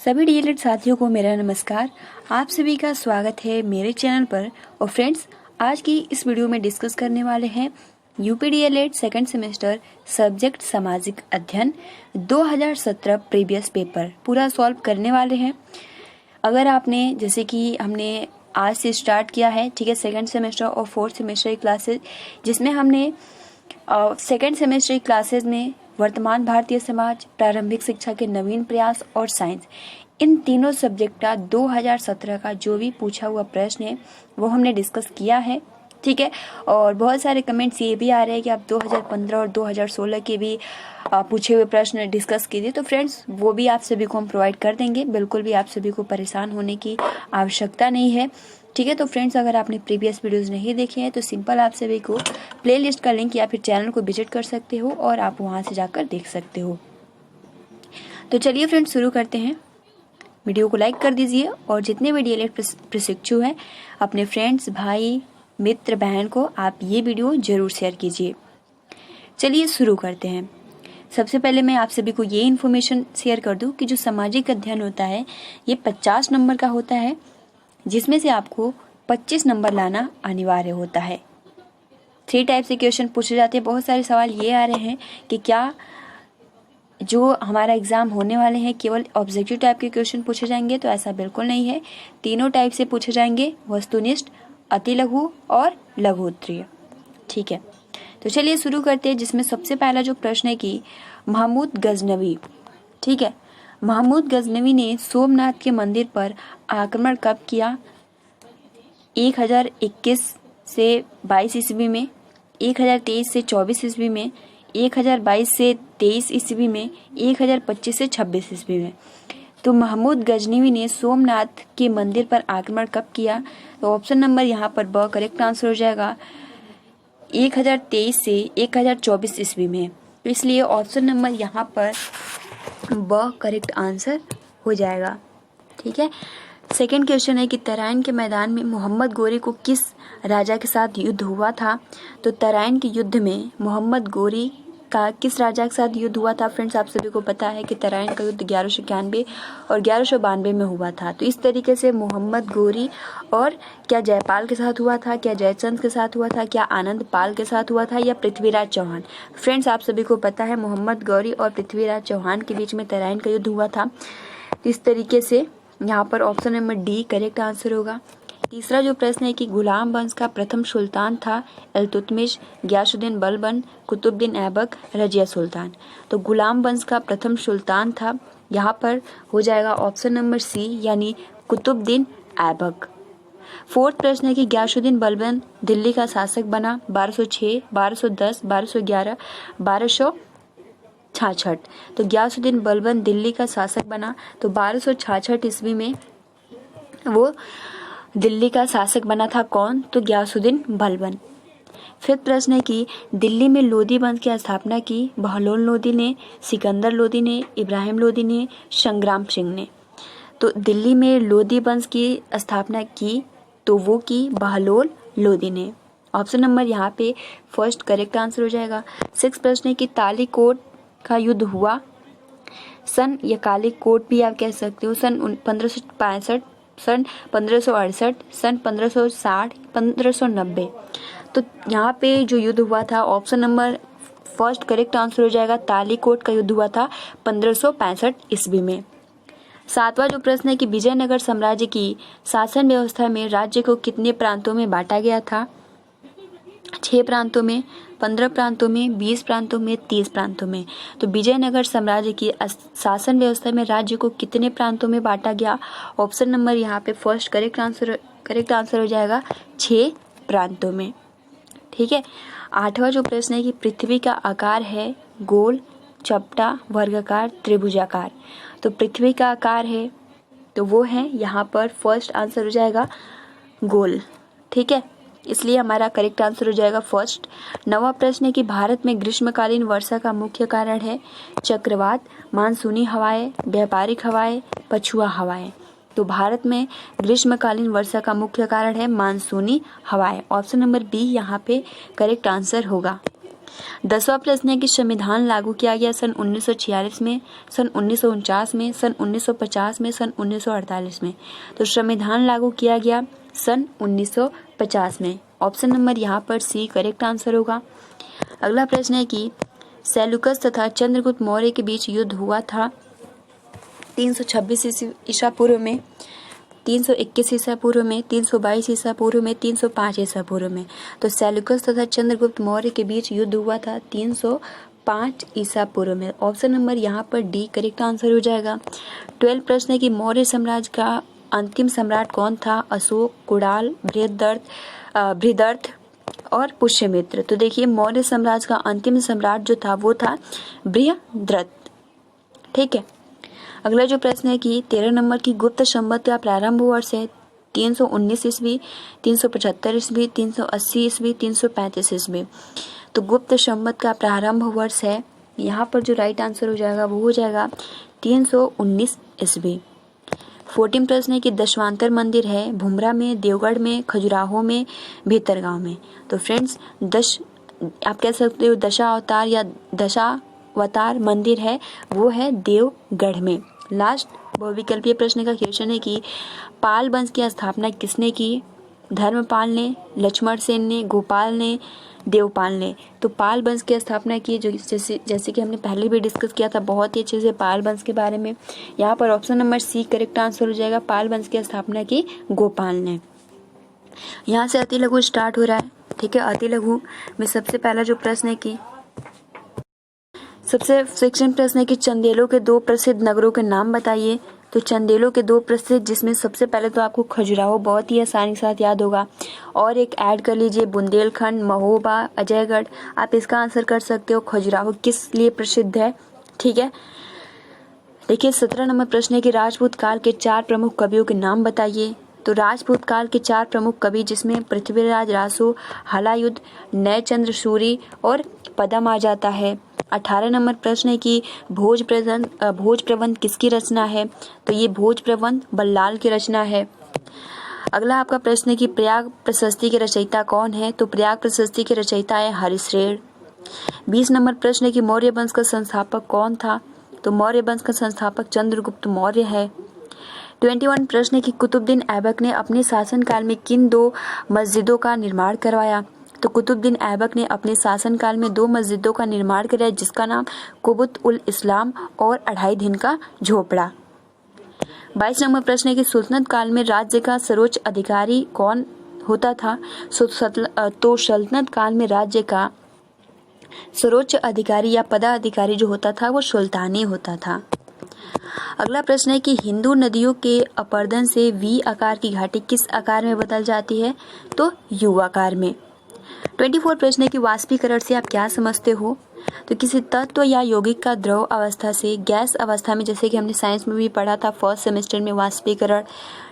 सभी डीएलएड साथियों को मेरा नमस्कार। आप सभी का स्वागत है मेरे चैनल पर। और फ्रेंड्स, आज की इस वीडियो में डिस्कस करने वाले हैं UP DElEd second semester subject सामाजिक अध्ययन 2017 प्रीवियस पेपर पूरा सॉल्व करने वाले हैं। अगर आपने, जैसे कि हमने आज से स्टार्ट किया है, ठीक है, सेकंड सेमेस्टर और फोर्थ सेमेस्टर की क्लासेस, जिसमें हमने सेकंड सेमेस्टर की क्लासेस में वर्तमान भारतीय समाज, प्रारंभिक शिक्षा के नवीन प्रयास और साइंस, इन तीनों सब्जेक्ट का 2017 का जो भी पूछा हुआ प्रश्न है वो हमने डिस्कस किया है, ठीक है। और बहुत सारे कमेंट्स ये भी आ रहे हैं कि आप 2015 और 2016 के भी पूछे हुए प्रश्न डिस्कस कीजिए। तो फ्रेंड्स, वो भी आप सभी को हम प्रोवाइड कर देंगे, बिल्कुल भी आप सभी को परेशान होने की आवश्यकता नहीं है, ठीक है। तो फ्रेंड्स, अगर आपने प्रीवियस वीडियोस नहीं देखे हैं तो सिंपल आप सभी को प्लेलिस्ट का लिंक या फिर चैनल को विजिट कर सकते हो और आप वहां से जाकर देख सकते हो। तो चलिए फ्रेंड्स, शुरू करते हैं। वीडियो को लाइक कर दीजिए और जितने भी डीएलएड प्रशिक्षु हैं अपने फ्रेंड्स, भाई, मित्र, बहन को आप ये वीडियो जरूर शेयर कीजिए। चलिए शुरू करते हैं। सबसे पहले मैं आप सभी को ये इन्फॉर्मेशन शेयर कर दूं कि जो सामाजिक अध्ययन होता है ये 50 नंबर का होता है, जिसमें से आपको 25 नंबर लाना अनिवार्य होता है। 3 टाइप से क्वेश्चन पूछे जाते हैं। बहुत सारे सवाल ये आ रहे हैं कि क्या जो हमारा एग्जाम होने वाले हैं केवल ऑब्जेक्टिव टाइप के क्वेश्चन पूछे जाएंगे, तो ऐसा बिल्कुल नहीं है। तीनों टाइप से पूछे जाएंगे, वस्तुनिष्ठ, अति लघु और लघु उत्तरीय, ठीक है। तो चलिए शुरू करते हैं, जिसमें सबसे पहला जो प्रश्न है कि महमूद गजनवी, ठीक है, महमूद गजनवी ने सोमनाथ के मंदिर पर आक्रमण कब किया? 1021 से 22 ईस्वी में, 1023 से 24 ईस्वी में, 1022 से 23 ईस्वी में, 1025 से 26 ईस्वी में। तो महमूद गजनवी ने सोमनाथ के मंदिर पर आक्रमण कब किया? तो ऑप्शन नंबर यहाँ पर ब करेक्ट आंसर हो जाएगा, 1023 से 1024 ईस्वी में। इसलिए ऑप्शन नंबर यहाँ पर ब करेक्ट आंसर हो जाएगा, ठीक है। सेकंड क्वेश्चन है कि तराइन के मैदान में मोहम्मद गोरी को किस राजा के साथ युद्ध हुआ था? तो तराइन के युद्ध में मोहम्मद गोरी का किस राजा के साथ युद्ध हुआ था? फ्रेंड्स, आप सभी को पता है कि तराइन का युद्ध 1191 और 1192 में हुआ था। तो इस तरीके से मोहम्मद गोरी और क्या जयपाल के साथ हुआ था, क्या जयचंद के साथ हुआ था, क्या आनंद पाल के साथ हुआ था, या पृथ्वीराज चौहान? फ्रेंड्स, आप सभी को पता है मोहम्मद गौरी और पृथ्वीराज चौहान के बीच में तराइन का युद्ध हुआ था। इस तरीके से यहाँ पर option number D correct answer होगा। तीसरा जो प्रश्न है कि गुलाम वंश का प्रथम सुल्तान था इल्तुतमिश, गयासुद्दीन बलबन, कुतुबुद्दीन ऐबक, रजिया सुल्तान। तो गुलाम वंश का प्रथम सुल्तान था, यहाँ पर हो जाएगा ऑप्शन नंबर सी, यानी कुतुबुद्दीन ऐबक। फोर्थ प्रश्न है कि गयासुद्दीन बलबन दिल्ली का शासक बना 1206, 1210, 1211, 1266। तो गयासुद्दीन बलबन दिल्ली का शासक बना, तो 1266 ईस्वी में वो दिल्ली का शासक बना था। कौन? तो गयासुद्दीन बलबन। फिफ्थ प्रश्न है कि दिल्ली में लोदी वंश की स्थापना की बहलोल लोदी ने, सिकंदर लोदी ने, इब्राहिम लोदी ने, संग्राम सिंह ने। तो दिल्ली में लोदी वंश की स्थापना की तो वो की बहलोल लोदी ने। ऑप्शन नंबर यहाँ पे फर्स्ट करेक्ट आंसर हो जाएगा। सिक्स प्रश्न है कि तालीकोट का युद्ध हुआ सन, या कालीकोट भी आप कह सकते हो, सन 1565, सन 1568, सन 1560, 1590। तो यहाँ पे जो युद्ध हुआ था, option number first correct answer हो जाएगा, तालीकोट का युद्ध हुआ था 1565 ईस्वी में। सातवां जो प्रश्न है कि विजयनगर साम्राज्य की शासन व्यवस्था में राज्य को कितने प्रांतों में बांटा गया था? 6 प्रांतों में, 15 प्रांतों में, 20 प्रांतों में, 30 प्रांतों में। तो विजयनगर साम्राज्य की शासन व्यवस्था में राज्य को कितने प्रांतों में बांटा गया? ऑप्शन नंबर यहाँ पे फर्स्ट करेक्ट आंसर हो जाएगा, 6 प्रांतों में, ठीक है। आठवां जो प्रश्न है कि पृथ्वी का आकार है गोल, चपटा, वर्गाकार, त्रिभुजाकार। तो पृथ्वी का आकार है तो वो है यहाँ पर फर्स्ट आंसर हो जाएगा गोल, ठीक है। इसलिए हमारा करेक्ट आंसर हो जाएगा फर्स्ट। नवा प्रश्न है कि भारत में ग्रीष्मकालीन वर्षा का मुख्य कारण है चक्रवात, मानसूनी हवाएं, व्यापारिक हवाएं, पछुआ हवाएं। तो भारत में ग्रीष्मकालीन वर्षा का मुख्य कारण है मानसूनी हवाएं। ऑप्शन नंबर बी यहाँ पे करेक्ट आंसर होगा। 10वां प्रश्न है कि संविधान लागू किया गया सन 1946 में, सन 1949 में, सन 1950 में, सन 1948 में। तो संविधान लागू किया गया सन 1950 में। ऑप्शन नंबर यहाँ पर सी करेक्ट आंसर होगा। अगला प्रश्न है कि सेल्यूकस तथा चंद्रगुप्त मौर्य के बीच युद्ध हुआ था 326 ईसा पूर्व में, 321 ईसा पूर्व में, 322 ईसा पूर्व में, 305 ईसा पूर्व में। तो सेल्यूकस तथा चंद्रगुप्त मौर्य के बीच युद्ध हुआ था 305 ईसा पूर्व में। ऑप्शन नंबर यहाँ पर डी करेक्ट आंसर हो जाएगा। 12 प्रश्न है कि मौर्य साम्राज्य का अंतिम सम्राट कौन था? अशोक, कुणाल, बृहदर्थ और पुष्यमित्र। तो देखिए मौर्य साम्राज्य का अंतिम सम्राट जो था वो था बृहद्रथ। ठीक है। अगला जो प्रश्न है कि 13 नंबर की गुप्त संवत का प्रारंभ वर्ष है 319 ईस्वी, 375 ईस्वी, 380 ईस्वी, 335 ईस्वी। तो गुप्त संवत का प्रारंभ वर्ष है, यहाँ पर जो राइट आंसर हो जाएगा वो हो जाएगा 319 ईस्वी। 14 प्रश्न है कि दशावतार मंदिर है भुमरा में, देवगढ़ में, खजुराहो में, भीतरगांव में। तो फ्रेंड्स आप कह सकते हो दशावतार या दशावतार मंदिर है वो है देवगढ़ में। लास्ट बहुविकल्पीय प्रश्न का क्वेश्चन है कि पाल वंश की स्थापना किसने की? धर्मपाल ने, लक्ष्मण सेन ने, गोपाल ने, देवपाल ने। तो पाल वंश की स्थापना की जो जैसे कि हमने पहले भी डिस्कस किया था बहुत ही अच्छे से पाल वंश के बारे में। यहाँ पर option number C correct answer हो जाएगा। पाल वंश की स्थापना की गोपाल ने। यहाँ से अति लघु स्टार्ट हो रहा है। ठीक है। अति लघु में सबसे पहला जो प्रश्न है कि सबसे सेक्शन प्रश्न है कि चंदेलों के 2 प्रसिद्ध नगरों के नाम बताइए। तो चंदेलों के 2 प्रसिद्ध, जिसमें सबसे पहले तो आपको खजुराहो बहुत ही आसानी के साथ याद होगा, और एक ऐड कर लीजिए बुंदेलखंड, महोबा, अजयगढ़। आप इसका आंसर कर सकते हो खजुराहो किस लिए प्रसिद्ध है। ठीक है। देखिए 17 नंबर प्रश्न है कि राजपूत काल के 4 प्रमुख कवियों के नाम बताइए। तो राजपूत काल के 4 प्रमुख कवि, जिसमें पृथ्वीराज रासो, हलायुद्ध, नयचंद्र सूरी और पदम आ जाता है। 18 नंबर प्रश्न है कि भोज प्रबंध किसकी रचना है? तो ये भोज प्रबंध बल्लाल की रचना है। अगला आपका प्रश्न है कि प्रयाग प्रशस्ति के रचयिता कौन है? तो प्रयाग प्रशस्ति के रचयिता है हरिश्रेण। 20 नंबर प्रश्न है कि मौर्य वंश का संस्थापक कौन था? तो मौर्य वंश का संस्थापक चंद्रगुप्त मौर्य है। 21 प्रश्न है कि कुतुबुद्दीन ऐबक ने अपने शासनकाल में किन 2 मस्जिदों का निर्माण करवाया? तो कुतुबुद्दीन ऐबक ने अपने शासनकाल में 2 मस्जिदों का निर्माण कराया, जिसका नाम कुबुत उल इस्लाम और 2.5 दिन का झोपड़ा। 22 नंबर प्रश्न है कि सुल्तनत काल में राज्य का सर्वोच्च अधिकारी कौन होता था? तो सल्तनत काल में राज्य का सर्वोच्च अधिकारी या पदाधिकारी जो होता था वो सुल्तानी होता था। अगला प्रश्न है कि हिंदू नदियों के अपरदन से वी आकार की घाटी किस आकार में बदल जाती है? तो यू आकार में। 24 प्रश्न है कि वाष्पीकरण से आप क्या समझते हो? तो किसी तत्व या यौगिक का द्रव अवस्था से गैस अवस्था में, जैसे कि हमने साइंस में भी पढ़ा था फर्स्ट सेमेस्टर में वाष्पीकरण।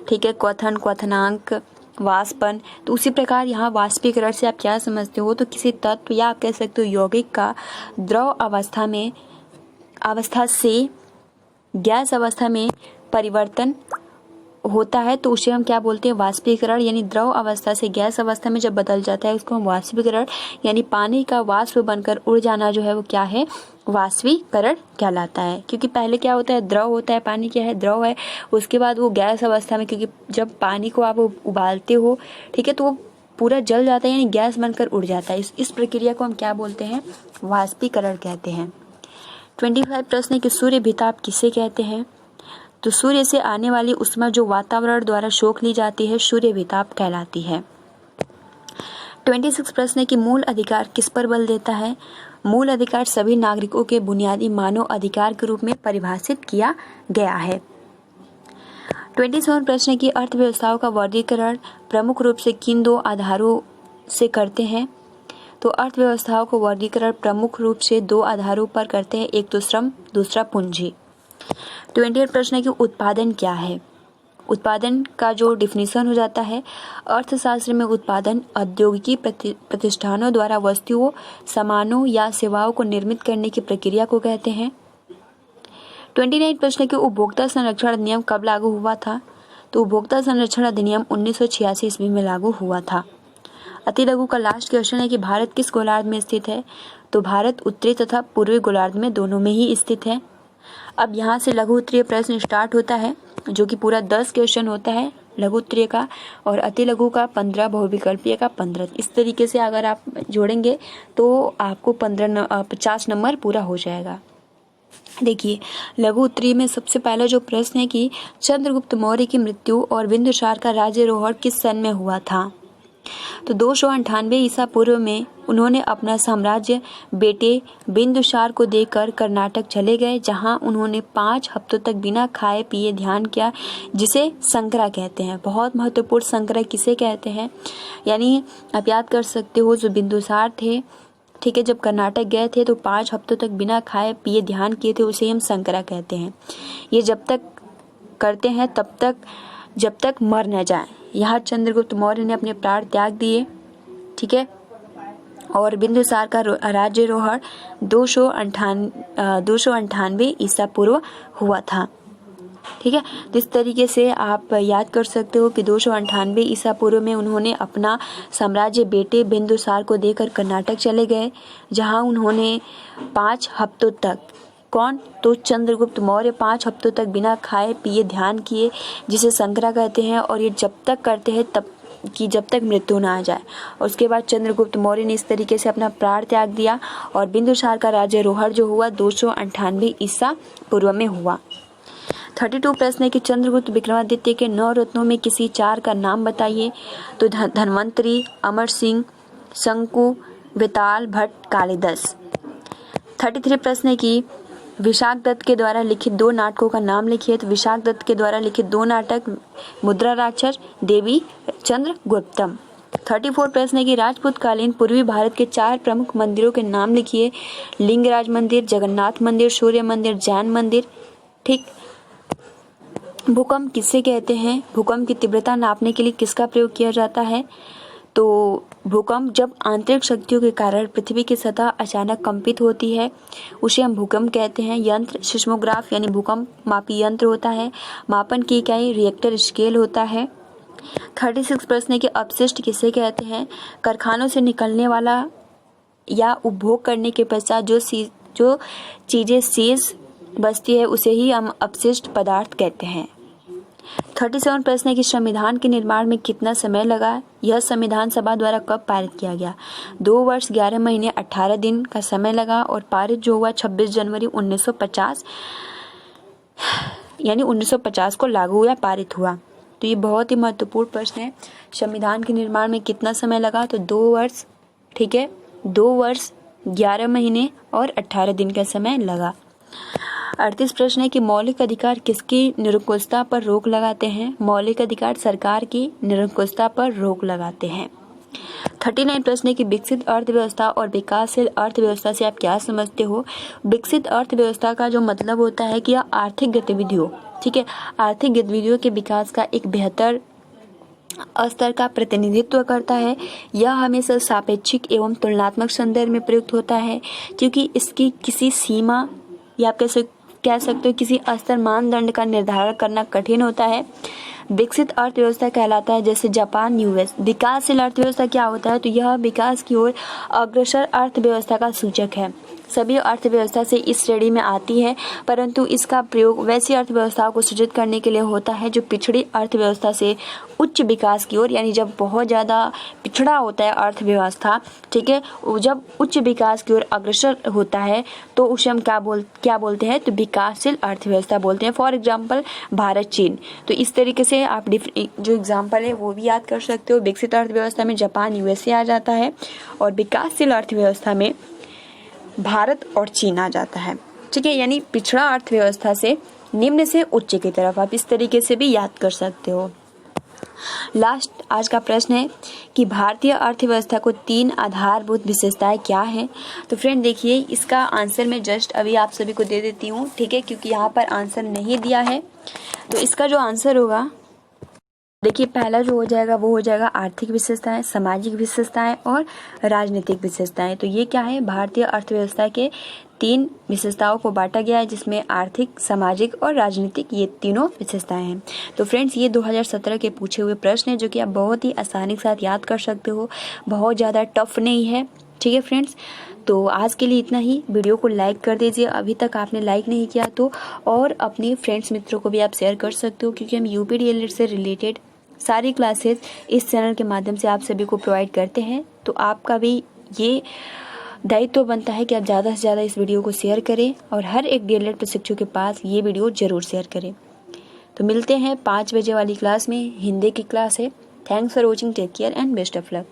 ठीक है। क्वथन, क्वथनांक, वाष्पन। तो उसी प्रकार यहाँ वाष्पीकरण से आप क्या समझते हो? तो किसी तत्व या आप कह सकते हो यौगिक का द्रव अवस्था से गैस अवस्था में परिवर्तन होता है तो उसे हम क्या बोलते हैं? वाष्पीकरण। यानी द्रव अवस्था से गैस अवस्था में जब बदल जाता है उसको हम वाष्पीकरण, यानी पानी का वाष्प बनकर उड़ जाना जो है वो क्या है? वाष्पीकरण कहलाता है। क्योंकि पहले क्या होता है? द्रव होता है, पानी क्या है? द्रव है। उसके बाद वो गैस अवस्था में, क्योंकि जब पानी को आप उबालते हो, ठीक है, तो वो पूरा जल जाता है, यानी गैस बनकर उड़ जाता है। इस प्रक्रिया को हम क्या बोलते हैं? वाष्पीकरण कहते हैं। 25 प्रश्न है कि सूर्य भिताप किसे कहते हैं? तो सूर्य से आने वाली उष्मा जो वातावरण द्वारा सोख ली जाती है सूर्य भिताप कहलाती है। 26 प्रश्न है कि मूल अधिकार किस पर बल देता है? मूल अधिकार सभी नागरिकों के बुनियादी मानव अधिकार के रूप में परिभाषित किया गया है। 27 प्रश्न है कि अर्थव्यवस्थाओं का वर्गीकरण प्रमुख रूप से किन 2 आधारों से करते हैं? तो अर्थव्यवस्थाओं को वर्गीकरण प्रमुख रूप से 2 आधारों पर करते हैं, एक तो श्रम, दूसरा पूंजी। 28 प्रश्न है कि उत्पादन क्या है? उत्पादन का जो डिफिनीशन हो जाता है अर्थशास्त्र में, उत्पादन औद्योगिकी प्रतिष्ठानों द्वारा वस्तुओं, सामानों या सेवाओं को निर्मित करने की प्रक्रिया को कहते हैं। 29 प्रश्न है कि उपभोक्ता संरक्षण अधिनियम कब लागू हुआ था? तो उपभोक्ता संरक्षण अधिनियम 1986 ईस्वी में लागू हुआ था। अति लघु का लास्ट क्वेश्चन है कि भारत किस गोलार्ध में स्थित है? तो भारत उत्तरी तथा पूर्वी गोलार्ध में दोनों में ही स्थित है। अब यहाँ से लघु उत्तरीय प्रश्न स्टार्ट होता है, जो कि पूरा 10 क्वेश्चन होता है लघु उत्तरीय का, और अति लघु का 15, बहुविकल्पीय का 15। इस तरीके से अगर आप जोड़ेंगे तो आपको 50 नंबर पूरा हो जाएगा। देखिए, लघु उत्तरीय में सबसे पहला जो प्रश्न है कि चंद्रगुप्त मौर्य की मृत्यु और बिंदुसार का राज्यारोहण किस सन में हुआ था। तो 298 ईसा पूर्व में उन्होंने अपना साम्राज्य बेटे बिंदुसार को देकर कर्नाटक चले गए, जहां उन्होंने 5 हफ्तों तक बिना खाए पिए ध्यान किया, जिसे संक्रा कहते हैं। बहुत महत्वपूर्ण, संक्रा किसे कहते हैं, यानी आप याद कर सकते हो, जो बिंदुसार थे, ठीक है, जब कर्नाटक गए थे तो 5 हफ्तों तक बिना खाए पिए ध्यान किए थे, उसे हम संक्रा कहते हैं। ये जब तक करते हैं तब तक जब तक मर न जाए। यहाँ चंद्रगुप्त मौर्य ने अपने प्राण त्याग दिए, ठीक है, और बिंदुसार का राज्यारोहण 298 ईसा पूर्व हुआ था, ठीक है। तो इस तरीके से आप याद कर सकते हो कि 298 ईसा पूर्व में उन्होंने अपना साम्राज्य बेटे बिंदुसार को देकर कर्नाटक चले गए, जहां उन्होंने 5 हफ्तों तक, कौन, तो चंद्रगुप्त मौर्य 5 हफ्तों तक बिना खाए पिए ध्यान किए, जिसे संक्रा कहते हैं, और ये जब तक करते हैं तब कि जब तक मृत्यु ना आ जाए। और उसके बाद चंद्रगुप्त मौर्य ने इस तरीके से अपना प्राण त्याग दिया, और बिंदुसार का राज्यारोहण जो हुआ 298 ईसा पूर्व में हुआ। 32 प्रश्न है कि चंद्रगुप्त विक्रमादित्य के 9 रत्नों में किसी 4 का नाम बताइए। तो धन्वंतरी, अमर सिंह, शंकु, वेताल, भट्ट, कालिदास। 33 प्रश्न है कि विशाख दत्त के द्वारा लिखित 2 नाटकों का नाम लिखिए। तो विशाख दत्त के द्वारा लिखित 2 नाटक मुद्रा राक्षस, देवी चंद्रगुप्तम। 34 प्रश्न है कि राजपूत कालीन पूर्वी भारत के 4 प्रमुख मंदिरों के नाम लिखिए। लिंगराज मंदिर, जगन्नाथ मंदिर, सूर्य मंदिर, जैन मंदिर, ठीक। भूकंप किसे कहते हैं, भूकंप की तीव्रता नापने के लिए किसका प्रयोग किया जाता है। तो भूकंप जब आंतरिक शक्तियों के कारण पृथ्वी की सतह अचानक कंपित होती है, उसे हम भूकंप कहते हैं। यंत्र सिस्मोग्राफ यानी भूकंप मापी यंत्र होता है। मापन की इकाई रिएक्टर स्केल होता है। 36 प्रश्न है कि अपशिष्ट किसे कहते हैं। कारखानों से निकलने वाला या उपभोग करने के पश्चात जो चीजें शेष बचती है उसे ही हम अपशिष्ट पदार्थ कहते हैं। 37 प्रश्न है कि संविधान के निर्माण में कितना समय लगा। यह संविधान सभा द्वारा कब पारित किया गया। 2 वर्ष 11 महीने 18 दिन का समय लगा, और पारित जो हुआ 26 जनवरी 1950, यानी 1950 को लागू या पारित हुआ। तो ये बहुत ही महत्वपूर्ण प्रश्न है। संविधान के निर्माण में कितना समय लगा, तो 2 वर्ष, ठीक है, 2 वर्ष 11 महीने और 18 दिन का समय लगा। 38 प्रश्न है कि मौलिक अधिकार किसकी निरंकुशता पर रोक लगाते हैं। मौलिक अधिकार सरकार की निरंकुशता पर रोक लगाते हैं। 39 प्रश्न है कि विकसित अर्थव्यवस्था और विकासशील अर्थव्यवस्था से आप क्या समझते हो। विकसित अर्थव्यवस्था का जो मतलब होता है कि यह आर्थिक गतिविधियों, ठीक है, आर्थिक गतिविधियों के विकास का एक बेहतर स्तर का प्रतिनिधित्व करता है। यह हमेशा सापेक्षिक एवं तुलनात्मक संदर्भ में प्रयुक्त होता है, क्योंकि इसकी किसी सीमा या आप कह सकते हो किसी स्तर मानदंड का निर्धारण करना कठिन होता है। विकसित अर्थव्यवस्था कहलाता है जैसे जापान, यूएस। विकासशील अर्थव्यवस्था क्या होता है, तो यह विकास की ओर अग्रसर अर्थव्यवस्था का सूचक है। सभी अर्थव्यवस्था से इस श्रेणी में आती है, परंतु इसका प्रयोग वैसी अर्थव्यवस्थाओं को सृजित करने के लिए होता है जो पिछड़ी अर्थव्यवस्था से उच्च विकास की ओर, यानी जब बहुत ज़्यादा पिछड़ा होता है अर्थव्यवस्था, ठीक है, जब उच्च विकास की ओर अग्रसर होता है तो उसे हम क्या बोलते हैं, तो विकासशील अर्थव्यवस्था बोलते हैं। फॉर एग्जाम्पल भारत, चीन। तो इस तरीके से आप जो एग्जाम्पल है वो भी याद कर सकते हो। विकसित अर्थव्यवस्था में जापान, यूएसए आ जाता है, और विकासशील अर्थव्यवस्था में भारत और चीन आ जाता है, ठीक है, यानी पिछड़ा अर्थव्यवस्था से निम्न से उच्च की तरफ, आप इस तरीके से भी याद कर सकते हो। लास्ट आज का प्रश्न है कि भारतीय अर्थव्यवस्था को 3 आधारभूत विशेषताएं क्या हैं। तो फ्रेंड देखिए, इसका आंसर मैं जस्ट अभी आप सभी को दे देती हूँ, ठीक है, क्योंकि यहाँ पर आंसर नहीं दिया है। तो इसका जो आंसर होगा, देखिए, पहला जो हो जाएगा वो हो जाएगा आर्थिक विशेषताएं, सामाजिक विशेषताएं और राजनीतिक विशेषताएं। तो ये क्या है, भारतीय अर्थव्यवस्था के 3 विशेषताओं को बांटा गया है, जिसमें आर्थिक, सामाजिक और राजनीतिक, ये तीनों विशेषताएं हैं। तो फ्रेंड्स, ये 2017 के पूछे हुए प्रश्न है जो कि आप बहुत ही आसानी के साथ याद कर सकते हो। बहुत ज़्यादा टफ नहीं है, ठीक है फ्रेंड्स, तो आज के लिए इतना ही। वीडियो को लाइक कर दीजिए अभी तक आपने लाइक नहीं किया तो, और अपने फ्रेंड्स मित्रों को भी आप शेयर कर सकते हो, क्योंकि हम यूपीडीएलएड से रिलेटेड सारी क्लासेस इस चैनल के माध्यम से आप सभी को प्रोवाइड करते हैं। तो आपका भी ये दायित्व बनता है कि आप ज़्यादा से ज़्यादा इस वीडियो को शेयर करें और हर एक डीएलएड प्रशिक्षु के पास ये वीडियो ज़रूर शेयर करें। तो मिलते हैं 5 बजे वाली क्लास में, हिंदी की क्लास है। Thanks for watching, take care and best of luck.